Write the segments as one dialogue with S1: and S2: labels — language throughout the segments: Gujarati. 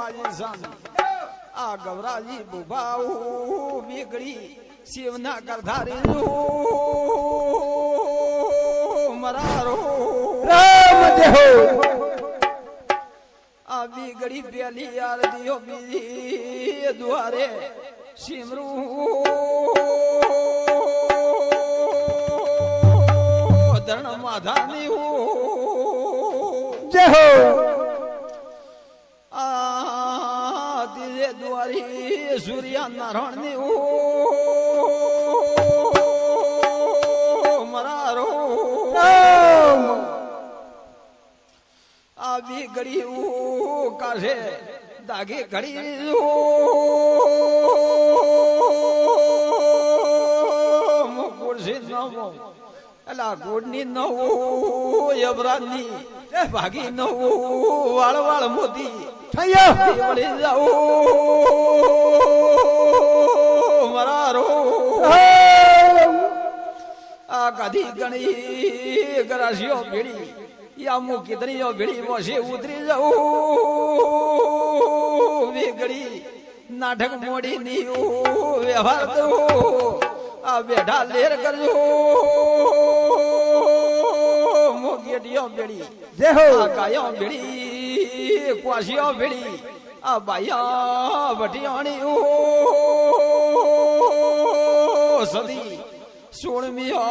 S1: બાજી સામી આ ગવરાજી બુભાઉ બીગડી શિવના કરધારી મરારો
S2: રામ દેહો
S1: આ બીગડી પેલી આરતીઓ બીજી દ્વારે સિમરું ધરણ માધાની
S2: જય હો
S1: આ દિલે દ્વારી સૂર્ય નારાયણ ની મરારો આ બી ઘડી કાશે દાગે ઘડી મુકુરસી નમો અલા ગોડની નવું યબરાની ભાગી નવું વાળ વાળ મોતી
S2: થયા
S1: વળી જાઉં મરારો આ ગાધી ગણી ગરાશીઓ ભેડી યા મુ કિતરીઓ ભેડી વસે ઉતરી જાઉં વેગડી નાટક મોડી ની વ્યવહાર દો આ બેઠા લેર કરજો મોગેટીઓ ભેડી
S2: જય હો
S1: ગાયો ભેડી ક્વાસીઓ ભેડી આ બાયા વટિયાણી સદી સોળમીઓ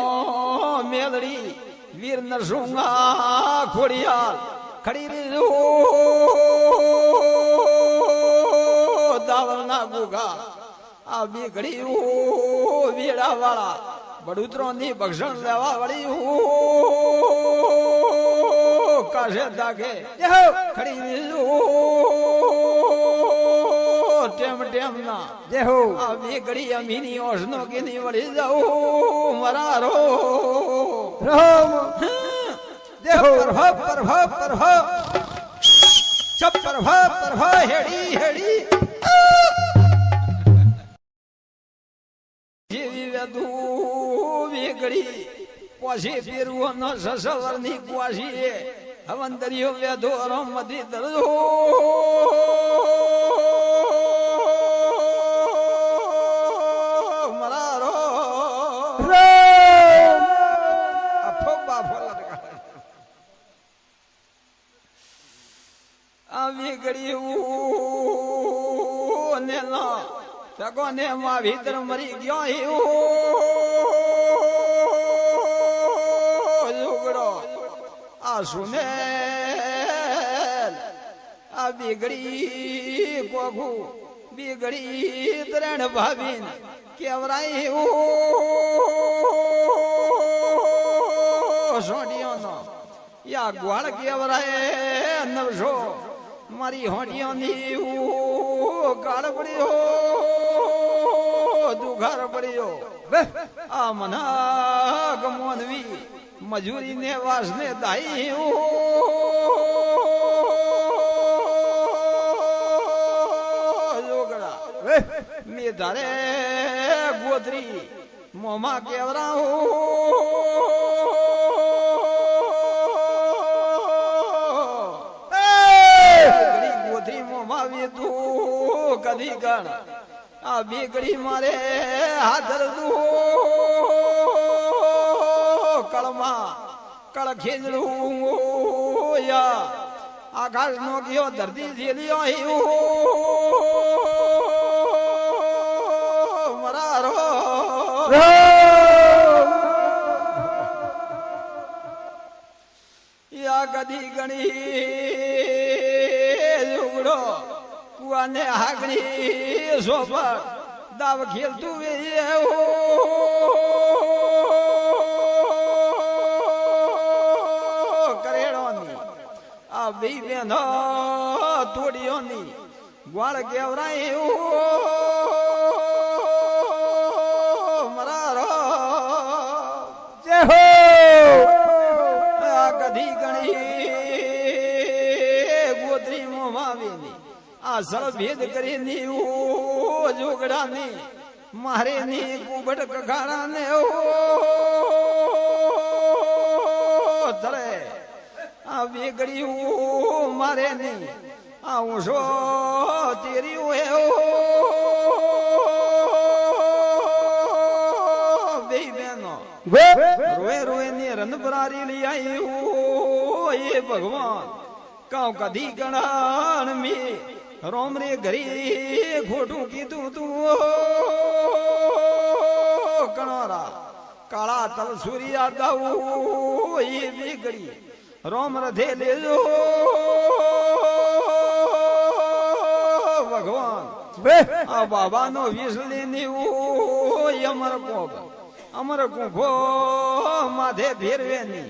S1: મેલડી વીર નરસુંગા ખોડિયાલ ખડી રીજો દાવલના ગુગા આ બીગડી વેડા વાળા બડુતરો ની ભક્ષણ લેવા વળી કાશે દાગે
S2: જય હો
S1: ખડી રીજો ટેમ ટેમ ના
S2: જય હો
S1: આ બીગડી અમીની ઓસનો કીની વળી જાઉં મરારો
S2: રામ જય હો
S1: પરભ ચપ પરભ હેડી હેડી જેવી વેદુ વેગડી પછી પીરવાનો સસવરની કુવાસી હવંતરીઓ વેદો રમતી દરજો મરારો
S2: રામ
S1: અફો બાફો લટકા આવી ગળી ને ના સગોને માં ભીતર મરી ગયો લુગડો આ સુને આ બીગડી કોઘુ બીગડી ત્રણ ભાવીન કેવરાય સોડિયોનો યા ગ્વાળ કેવરાય નવસો મારી હોડિયોની ગાળ પડ્યો દુઘાર પડ્યો આ મના ગમોનવી મજૂરી ને વાસ ને દાઈ લોગડા મે ધારે ગોદરી મોમાં કેવરા ગોદરી મોમાં વેતું કદી ગણ આ બીગડી મારે હાથર દું કળમાં કળ ખેજડું યા આકાશ નો ગયો ધરતી ઝેલ્યો મરારો યા ગદી ગણી લુગડો કુવાને હાગણી સોપર દાવ ખેલતું કરેડોની આ બી બેનો તોડીઓની ગ્વાળ કેવરાય મરારો
S2: જય હો
S1: આ ગધી ગણી ગોત્રી મોમાવીની આ સળ ભેદ કરીને જોગડાની મારે ની કુબટ કખાડા ને તરે આ વેગડી મારે ની આ ઊંસો તેરી ઓએ બે બેનો રોએ રોએ ને રન પરારી લઈ આવી એ ભગવાન કાઉ કદી ગણાણ મે રોમ રે ઘરી ખોટું કીધું તું કણોરા કાળા તલ સૂર્યા દાઉ એ બીગડી રોમ રથે લેજો ભગવાન આ બાબાનો વિસલી ની અમર કુંભો માથે ફેરવે ની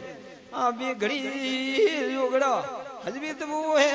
S1: આ બીગડી યુગડા હજબી હે